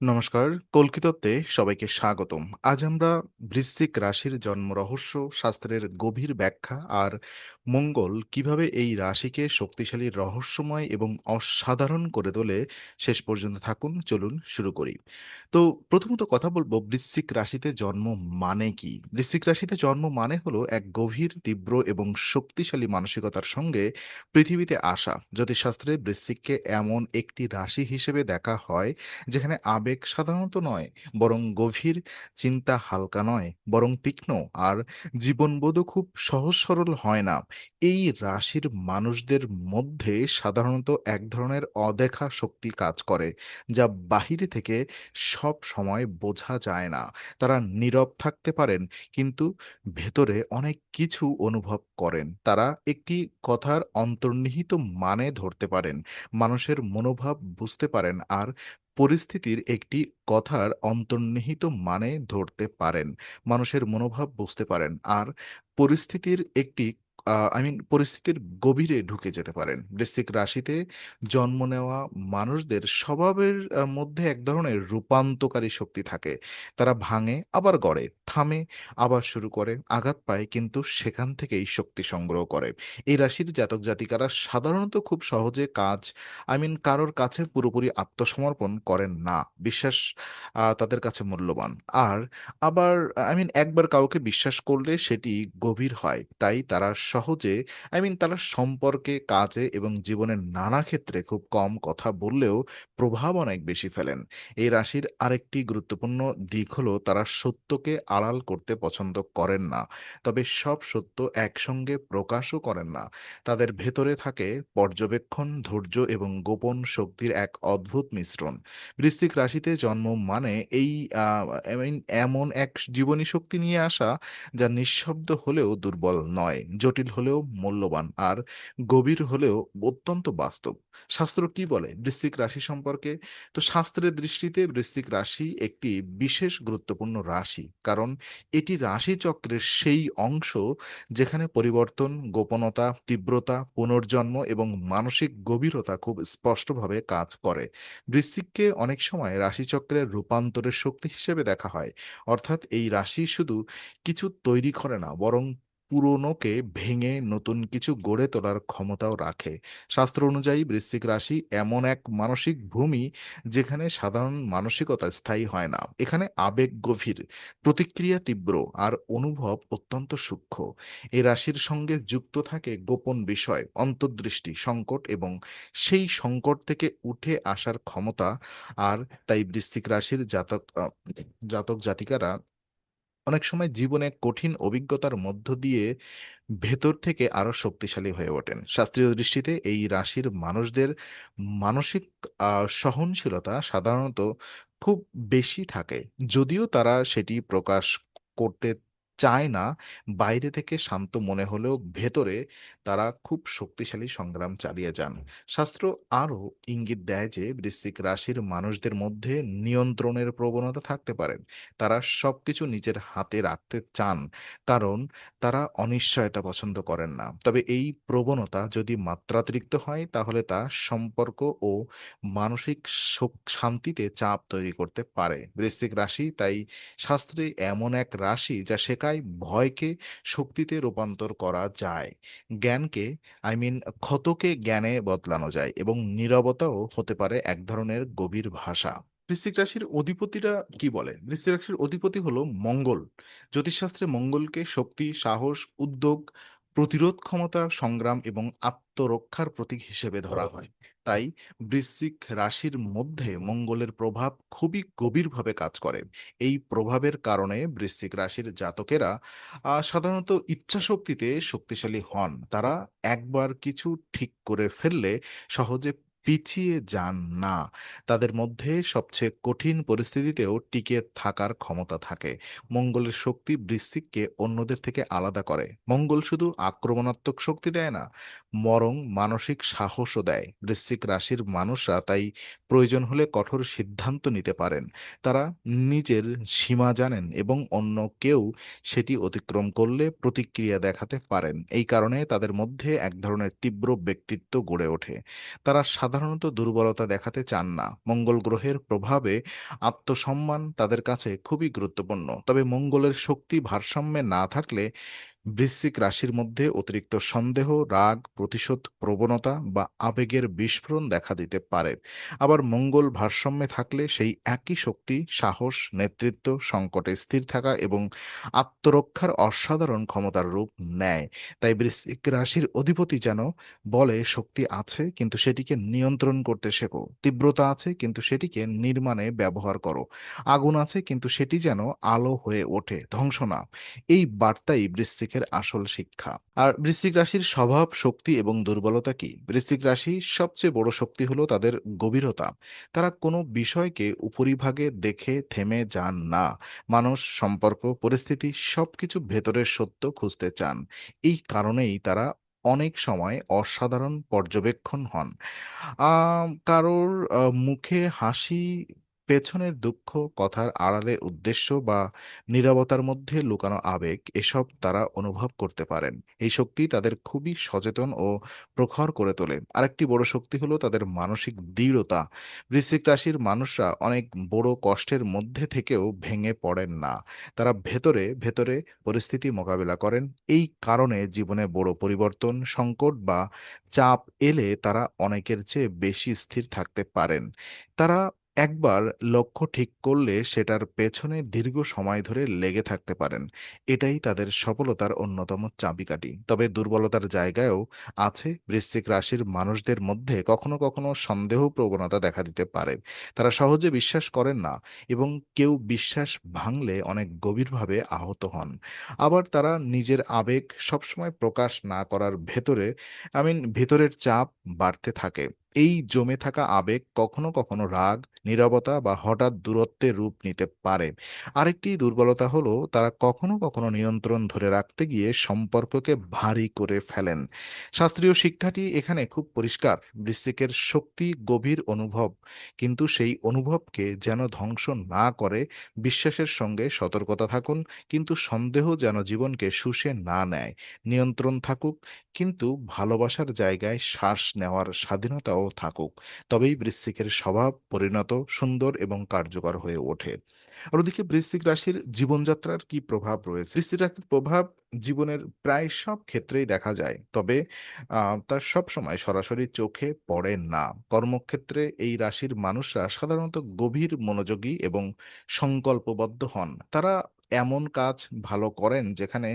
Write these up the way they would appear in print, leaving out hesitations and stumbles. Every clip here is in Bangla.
নমস্কার, কল্কিতত্ত্বে সবাইকে স্বাগতম। আজ আমরা বৃশ্চিক রাশির জন্ম রহস্য, শাস্ত্রের গভীর ব্যাখ্যা আর মঙ্গল কিভাবে এই রাশিকে শক্তিশালী, রহস্যময় এবং অসাধারণ করে তোলে, শেষ পর্যন্ত থাকুন। চলুন শুরু করি। তো প্রথমত কথা বলবো বৃশ্চিক রাশিতে জন্ম মানে কি? বৃশ্চিক রাশিতে জন্ম মানে হলো এক গভীর, তীব্র এবং শক্তিশালী মানসিকতার সঙ্গে পৃথিবীতে আসা। জ্যোতিষশাস্ত্রে বৃশ্চিককে এমন একটি রাশি হিসেবে দেখা হয় যেখানে আবেগ সাধারণত নয়, বরং গভীর, চিন্তা হালকা নয়, বরং তীক্ষ্ণ, আর জীবনবোধও খুব সহজ সরল হয় না। এই রাশির মানুষদের মধ্যে সাধারণত এক ধরনের অদেখা শক্তি কাজ করে, যা বাহিরে থেকে সব সময় বোঝা যায় না। তারা নীরব থাকতে পারেন, কিন্তু ভেতরে অনেক কিছু অনুভব করেন। তারা একটি কথার অন্তর্নিহিত মানে ধরতে পারেন, মানুষের মনোভাব বুঝতে পারেন, আর পরিস্থিতির একটি কথার অন্তর্নিহিত মানে ধরতে পারেন। মানুষের মনোভাব বুঝতে পারেন, আর পরিস্থিতির একটি পরিস্থিতির গভীরে ঢুকে যেতে পারেন। বৃশ্চিক রাশিতে জন্ম নেওয়া মানুষদের স্বভাবের মধ্যে এক ধরনের রূপান্তকারী শক্তি থাকে। তারা ভাঙে, আবার গড়ে, থামে, আবার শুরু করে, আঘাত পায়, কিন্তু সেখান থেকেই শক্তি সংগ্রহ করে। এই রাশির জাতক জাতিকারা সাধারণত খুব সহজে কারোর কাছে পুরোপুরি আত্মসমর্পণ করেন না। বিশ্বাস তাদের কাছে মূল্যবান। আর আবার একবার কাউকে বিশ্বাস করলে সেটি গভীর হয়। তাই তারা সহজে তারা সম্পর্কে, কাজে এবং জীবনের নানা ক্ষেত্রে খুব কম কথা বললেও প্রভাব অনেক বেশি ফেলেন। এই রাশির আরেকটি গুরুত্বপূর্ণ দিক হলো তারা সত্যকে আড়াল করতে পছন্দ করেন না। তবে সব সত্য একসঙ্গে প্রকাশও করেন না। তাদের ভেতরে থাকে পর্যবেক্ষণ, ধৈর্য এবং গোপন শক্তির এক অদ্ভুত মিশ্রণ। বৃশ্চিক রাশিতে জন্ম মানে এই আহ, I mean, এমন এক জীবনী শক্তি নিয়ে আসা, যা নিঃশব্দ হলেও দুর্বল নয়, জটিল হলেও মূল্যবান, আর গভীর হলেও অত্যন্ত বাস্তব। শাস্ত্র কি বলে বৃশ্চিক রাশি সম্পর্কে? তো শাস্ত্রের দৃষ্টিতে বৃশ্চিক রাশি একটি বিশেষ গুরুত্বপূর্ণ রাশি, কারণ এটি রাশিচক্রের সেই অংশ যেখানে পরিবর্তন, গোপনতা, তীব্রতা, পুনর্জন্ম এবং মানসিক গভীরতা খুব স্পষ্টভাবে কাজ করে। বৃশ্চিককে অনেক সময় রাশিচক্রের রূপান্তরের শক্তি হিসেবে দেখা হয়। অর্থাৎ এই রাশি শুধু কিছু তৈরি করে না, বরং পুরনোকে ভেঙে নতুন কিছু গড়ে তোলার ক্ষমতাও রাখে। শাস্ত্র অনুযায়ী বৃশ্চিক রাশি এমন এক মানসিক ভূমি যেখানে সাধারণ মানসিকতা স্থায়ী হয় না। এখানে আবেগ গভীর, প্রতিক্রিয়া তীব্র, আর অনুভব অত্যন্ত সূক্ষ্ম। এই রাশির সঙ্গে যুক্ত থাকে গোপন বিষয়, অন্তর্দৃষ্টি, সংকট এবং সেই সংকট থেকে উঠে আসার ক্ষমতা। আর তাই বৃশ্চিক রাশির জাতক জাতিকারা অনেক সময় জীবনে কঠিন অভিজ্ঞতার মধ্য দিয়ে ভেতর থেকে আরো শক্তিশালী হয়ে ওঠেন। শাস্ত্রীয় দৃষ্টিতে এই রাশির মানুষদের মানসিক সহনশীলতা সাধারণত খুব বেশি থাকে। যদিও তারা সেটি প্রকাশ করতে চায় না, বাইরে থেকে শান্ত মনে হলেও ভেতরে তারা খুব শক্তিশালী সংগ্রাম চালিয়ে যান। শাস্ত্র আরো ইঙ্গিত দেয় যে বৃশ্চিক রাশির মানুষদের মধ্যে নিয়ন্ত্রণের প্রবণতা থাকতে পারে। তারা সবকিছু নিজের হাতে রাখতে চান, কারণ তারা অনিশ্চয়তা পছন্দ করেন না। তবে এই প্রবণতা যদি মাত্রাতিরিক্ত হয়, তাহলে তা সম্পর্ক ও মানসিক শান্তিতে চাপ তৈরি করতে পারে। বৃশ্চিক রাশি তাই শাস্ত্রে এমন এক রাশি যা শেখায় ভয়কে শক্তিতে রূপান্তর করা যায়। জ্ঞানকে আই মিন ক্ষতকে জ্ঞানে বদলানো যায়, এবং নীরবতাও হতে পারে এক ধরনের গভীর ভাষা। বৃশ্চিক রাশির অধিপতিরা কি বলে? বৃশ্চিক রাশির অধিপতি হলো মঙ্গল। জ্যোতিষশাস্ত্রে মঙ্গলকে শক্তি, সাহস, উদ্যোগ, প্রতিরোধ ক্ষমতা, সংগ্রাম এবং আত্মরক্ষার প্রতীক হিসেবে ধরা হয়। তাই বৃশ্চিক রাশির মধ্যে মঙ্গলের প্রভাব খুবই গভীরভাবে কাজ করে। এই প্রভাবের কারণে বৃশ্চিক রাশির জাতকেরা সাধারণত ইচ্ছাশক্তিতে শক্তিশালী হন। তারা একবার কিছু ঠিক করে ফেললে সহজে পিছিয়ে যান না। তাদের মধ্যে সবচেয়ে কঠিন পরিস্থিতিতেও টিকে থাকার ক্ষমতা থাকে। মঙ্গলের শক্তি বৃশ্চিককে অন্যদের থেকে আলাদা করে। মঙ্গল শুধু আক্রমণাত্মক শক্তি দেয় না, বরং মানসিক সাহসও দেয়। বৃশ্চিক রাশির মানুষরা তাই প্রয়োজন হলে কঠোর সিদ্ধান্ত নিতে পারেন। তারা নিজের সীমা জানেন এবং অন্য কেউ সেটি অতিক্রম করলে প্রতিক্রিয়া দেখাতে পারেন। এই কারণে তাদের মধ্যে এক ধরনের তীব্র ব্যক্তিত্ব গড়ে ওঠে। তারা সাধারণত দুর্বলতা দেখাতে চান না। মঙ্গল গ্রহের প্রভাবে আত্মসম্মান তাদের কাছে খুবই গুরুত্বপূর্ণ। তবে মঙ্গলের শক্তি ভারসাম্যে না থাকলে বৃশ্চিক রাশির মধ্যে অতিরিক্ত সন্দেহ, রাগ, প্রতিশোধ প্রবণতা বা আবেগের বিস্ফোরণ দেখা দিতে পারে। আবার মঙ্গল ভারসাম্যে থাকলে সেই একই শক্তি, সাহস, নেতৃত্ব, সংকটে স্থির থাকা এবং আত্মরক্ষার অসাধারণ ক্ষমতার রূপ নেয়। তাই বৃশ্চিক রাশির অধিপতি যেন বলে, শক্তি আছে কিন্তু সেটিকে নিয়ন্ত্রণ করতে শেখো। তীব্রতা আছে কিন্তু সেটিকে নির্মাণে ব্যবহার করো। আগুন আছে কিন্তু সেটি যেন আলো হয়ে ওঠে, ধ্বংস না। এই বার্তাই বৃশ্চিকের আসল শিক্ষা। আর বৃশ্চিক রাশির স্বভাব, শক্তি এবং দুর্বলতা কি? বৃশ্চিক রাশির সবচেয়ে বড় শক্তি হলো তাদের গভীরতা। তারা কোনো বিষয়কে উপরিভাগে দেখে থেমে যান না। মানুষ, সম্পর্ক, পরিস্থিতি সবকিছু ভেতরের সত্য খুঁজতে চান। এই কারণেই তারা অনেক সময় অসাধারণ পর্যবেক্ষণ হন। কারোর মুখে হাসি, পেছনের দুঃখ, কথার আড়ালে উদ্দেশ্য বা নীরবতার মধ্যে লুকানো আবেগ, এসব তারা অনুভব করতে পারেন। এই শক্তি তাদের খুবই সচেতন ও প্রখর করে তোলে। আরেকটি বড় শক্তি হলো তাদের মানসিক দৃঢ়তা। বৃশ্চিক রাশির মানুষরা অনেক বড় কষ্টের মধ্যে থেকেও ভেঙে পড়েন না। তারা ভেতরে ভেতরে পরিস্থিতি মোকাবিলা করেন। এই কারণে জীবনে বড় পরিবর্তন, সংকট বা চাপ এলে তারা অনেকের চেয়ে বেশি স্থির থাকতে পারেন। তারা একবার লক্ষ্য ঠিক করলে সেটার পেছনে দীর্ঘ সময় ধরে লেগে থাকতে পারেন। এটাই তাদের সফলতার অন্যতম চাবিকাঠি। তবে দুর্বলতার জায়গায়ও আছে। বৃশ্চিক রাশির মানুষদের মধ্যে কখনো কখনো সন্দেহ প্রবণতা দেখা দিতে পারে। তারা সহজে বিশ্বাস করেন না এবং কেউ বিশ্বাস ভাঙলে অনেক গভীরভাবে আহত হন। আবার তারা নিজের আবেগ সবসময় প্রকাশ না করার ভিতরের চাপ বাড়তে থাকে। এই জমে থাকা আবেগ কখনো কখনো রাগ, নীরবতা বা হঠাৎ দূরত্বের রূপ নিতে পারে। আরেকটি দুর্বলতা হলো তারা কখনো কখনো নিয়ন্ত্রণ ধরে রাখতে গিয়ে সম্পর্ককে ভারী করে ফেলেন। শাস্ত্রীয় শিক্ষাটি এখানে খুব পরিষ্কার। বৃশ্চিকের শক্তি গভীর অনুভব, কিন্তু সেই অনুভবকে যেন ধ্বংস না করে। বিশ্বাসের সঙ্গে সতর্কতা থাকুন, কিন্তু সন্দেহ যেন জীবনকে শুষে না নেয়। নিয়ন্ত্রণ থাকুক, কিন্তু ভালোবাসার জায়গায় শ্বাস নেওয়ার স্বাধীনতাও থাকুক। তবেই বৃশ্চিকের স্বভাব পরিণত, সুন্দর এবং কার্যকর হয়ে ওঠে। আর ওদিকে বৃশ্চিক রাশির জীবনযাত্রার কি প্রভাব রয়েছে? বৃশ্চিক রাশির প্রভাব জীবনের প্রায় সব ক্ষেত্রেই দেখা যায়। তবে তার সবসময় সরাসরি চোখে পড়ে না। কর্মক্ষেত্রে এই রাশির মানুষরা সাধারণত গভীর মনোযোগী এবং সংকল্পবদ্ধ হন। তারা এমন কাজ ভালো করেন যেখানে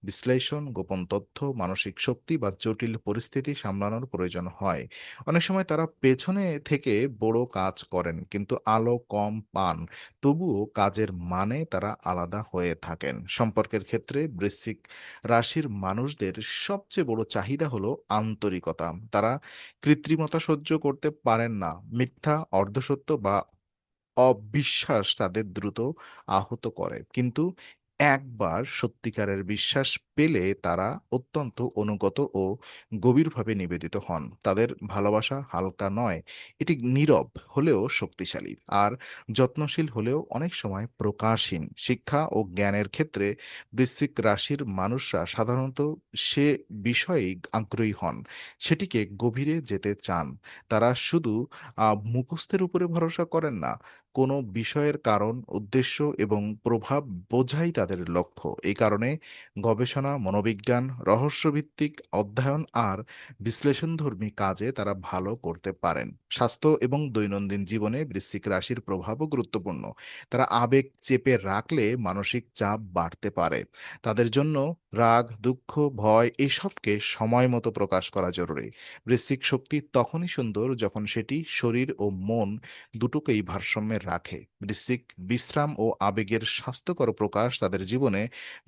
বিশ্লেষণ, গোপন তথ্য, মানসিক শক্তি বা জটিল পরিস্থিতি সামলানোর প্রয়োজন হয়। অনেক সময় তারা পেছনে থেকে বড় কাজ করেন কিন্তু আলো কম পান। তবুও কাজের মানে তারা আলাদা হয়ে থাকেন। সম্পর্কের ক্ষেত্রে বৃশ্চিক রাশির মানুষদের সবচেয়ে বড় চাহিদা হলো আন্তরিকতা। তারা কৃত্রিমতা সহ্য করতে পারেন না। মিথ্যা, অর্ধসত্য বা অবিশ্বাস তাদের দ্রুত আহত করে। কিন্তু একবার সত্যিকারের বিশ্বাস পেলে তারা অত্যন্ত অনুগত ও গভীরভাবে নিবেদিত হন। তাদের ভালোবাসা হালকা নয়, এটি নীরব হলেও শক্তিশালী। আর যত্নশীল হলেও অনেক সময় প্রকাশহীন। শিক্ষা ও জ্ঞানের ক্ষেত্রে বৃশ্চিক রাশির মানুষরা সাধারণত সে বিষয়েই আগ্রহী হন। সেটিকে গভীরে যেতে চান। তারা শুধু মুখস্থের উপরে ভরসা করেন না। কোনো বিষয়ের কারণ, উদ্দেশ্য এবং প্রভাব বোঝাই তাদের লক্ষ্য। এই কারণে গবেষণা, মনোবিজ্ঞান, রহস্যভিত্তিক অধ্যয়ন আর বিশ্লেষণধর্মী কাজে তারা ভালো করতে পারেন। স্বাস্থ্য এবং দৈনন্দিন জীবনে বৃশ্চিক রাশির প্রভাবও গুরুত্বপূর্ণ। তারা আবেগ চেপে রাখলে মানসিক চাপ বাড়তে পারে। তাদের জন্য রাগ, দুঃখ, ভয় এসবকে সময় মতো প্রকাশ করা জরুরি। বৃশ্চিক শক্তি তখনই সুন্দর যখন সেটি শরীর ও মন দুটোকেই ভারসাম্যে রাখে। বৃশ্চিক বিশ্রাম ও আবেগের স্বাস্থ্যকর প্রকাশ তাদের জীবনে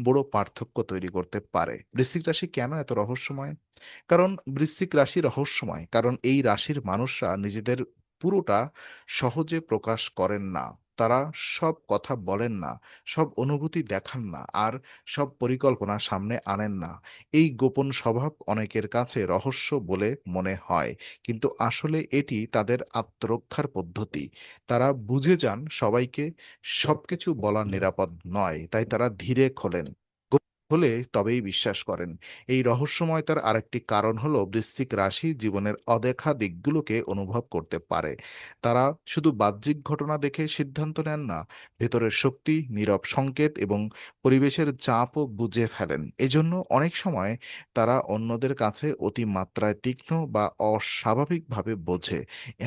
বড় পার্থক্য তৈরি করতে পারে। বৃশ্চিক রাশি কেন এত রহস্যময়? কারণ বৃশ্চিক রাশি রহস্যময়। কারণ এই রাশির মানুষরা নিজেদের পুরোটা সহজে প্রকাশ করেন না। তারা সব কথা বলেন না, সব অনুভূতি দেখান না, আর সব পরিকল্পনা সামনে আনেন না। এই গোপন স্বভাব অনেকের কাছে রহস্য বলে মনে হয়, কিন্তু আসলে এটি তাদের আত্মরক্ষার পদ্ধতি। তারা বুঝে যান সবাইকে সবকিছু বলা নিরাপদ নয়, তাই তারা ধীরে খোলেন। হলে তবেই বিশ্বাস করেন। এই রহস্যময়তার আরেকটি কারণ হলো বৃশ্চিক রাশি জীবনের অদেখা দিকগুলোকে অনুভব করতে পারে। তারা শুধু বাহ্যিক ঘটনা দেখে সিদ্ধান্ত নেন না, ভেতরের শক্তি, নীরব সংকেত এবং পরিবেশের চাপও বুঝে ফেলেন। এজন্য অনেক সময় তারা অন্যদের কাছে অতিমাত্রায় তীক্ষ্ণ বা অস্বাভাবিকভাবে বোঝে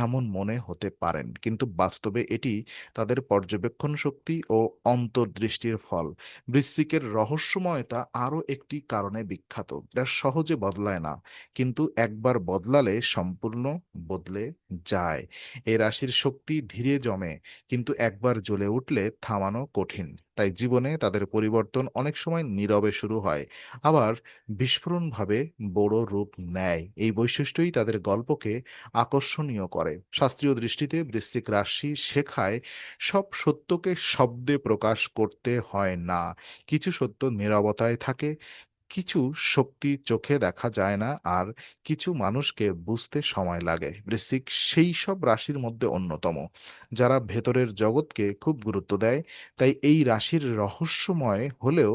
এমন মনে হতে পারেন, কিন্তু বাস্তবে এটি তাদের পর্যবেক্ষণ শক্তি ও অন্তর্দৃষ্টির ফল। বৃশ্চিকের রহস্যময়তা আরও একটি কারণে বিখ্যাত। এরা সহজে বদলায় না, কিন্তু একবার বদলালে সম্পূর্ণ বদলে যায়। এই রাশির শক্তি ধীরে জমে, কিন্তু একবার জ্বলে উঠলে থামানো কঠিন। তাই জীবনে তাদের পরিবর্তন অনেক সময় নীরবে শুরু হয়, আবার বিস্ফোরণভাবে বড় রূপ নেয়। এই বৈশিষ্ট্যই তাদের গল্পকে আকর্ষণীয় করে। শাস্ত্রীয় দৃষ্টিতে বৃশ্চিক রাশি শেখায় সব সত্যকে শব্দে প্রকাশ করতে হয় না। কিছু সত্য নীরবতায় থাকে, কিছু শক্তি চোখে দেখা যায় না, আর কিছু মানুষকে বুঝতে সময় লাগে। বৃশ্চিক সেই সব রাশির মধ্যে অন্যতম, যারা ভেতরের জগৎকে খুব গুরুত্ব দেয়। তাই এই রাশির রহস্যময় হলেও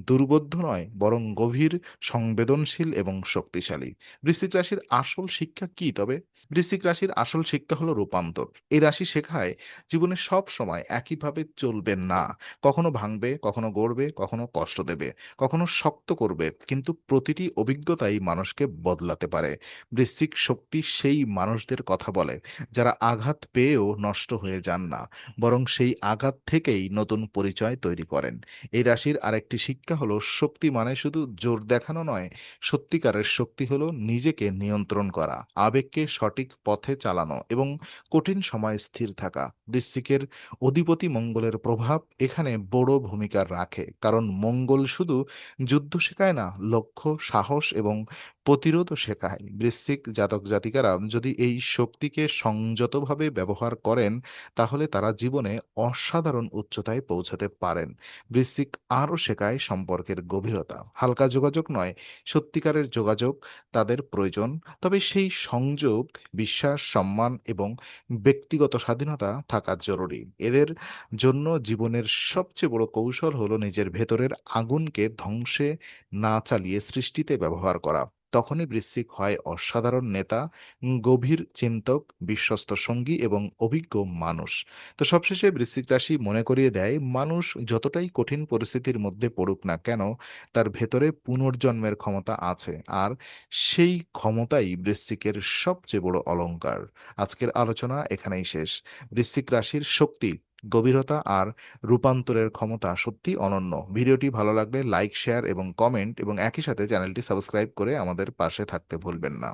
দুর্বোধ্য নয়, বরং গভীর, সংবেদনশীল এবং শক্তিশালী। বৃশ্চিক রাশির আসল শিক্ষা কি তবে? বৃশ্চিক রাশির আসল শিক্ষা হলো রূপান্তর। এই রাশি শেখায় জীবনে সব সময় একইভাবে চলবেন না। কখনো ভাঙবে, কখনো গড়বে, কখনো কষ্ট দেবে, কখনো শক্ত করবে, কিন্তু প্রতিটি অভিজ্ঞতাই মানুষকে বদলাতে পারে। বৃশ্চিক শক্তি সেই মানুষদের কথা বলে যারা আঘাত পেয়েও নষ্ট হয়ে যান না, বরং সেই আঘাত থেকেই নতুন পরিচয় তৈরি করেন। এই রাশির আরেকটি শিক্ষা হলো শক্তি মানে শুধু জোর দেখানো নয়, সত্যিকারের শক্তি হলো নিজেকে নিয়ন্ত্রণ করা, আবেগকে সঠিক পথে চালানো এবং কঠিন সময়ে স্থির থাকা। বৃশ্চিকের অধিপতি মঙ্গলের প্রভাব এখানে বড় ভূমিকা রাখে, কারণ মঙ্গল শুধু যুদ্ধ শেখায় না, লক্ষ্য, সাহস এবং প্রতিরোধও শেখায়। বৃশ্চিক জাতক জাতিকারা যদি এই শক্তিকে সংযতভাবে ব্যবহার করেন, তাহলে তারা জীবনে অসাধারণ উচ্চতায় পৌঁছাতে পারেন। বৃশ্চিক আরও শেখায় সম্পর্কের গভীরতা। হালকা যোগাযোগ নয়, সত্যিকারের যোগাযোগ তাদের প্রয়োজন। তবে সেই সংযোগ, বিশ্বাস, সম্মান এবং ব্যক্তিগত স্বাধীনতা থাকা জরুরি। এদের জন্য জীবনের সবচেয়ে বড় কৌশল হলো নিজের ভেতরের আগুনকে ধ্বংসে না চালিয়ে সৃষ্টিতে ব্যবহার করা। তখনই বৃশ্চিক হয় অসাধারণ নেতা, গভীর চিন্তক, বিশ্বস্ত সঙ্গী এবং অভিজ্ঞ মানুষ। তো সবশেষে বৃশ্চিক রাশি মনে করিয়ে দেয়, মানুষ যতটাই কঠিন পরিস্থিতির মধ্যে পড়ুক না কেন, তার ভেতরে পুনর্জন্মের ক্ষমতা আছে, আর সেই ক্ষমতাই বৃশ্চিকের সবচেয়ে বড় অলংকার। আজকের আলোচনা এখানেই শেষ। বৃশ্চিক রাশির শক্তি, গভীরতা আর রূপান্তরের ক্ষমতা সত্যি অনন্য। ভিডিওটি ভালো লাগলে লাইক, শেয়ার এবং কমেন্ট, এবং একই সাথে চ্যানেলটি সাবস্ক্রাইব করে আমাদের পাশে থাকতে ভুলবেন না।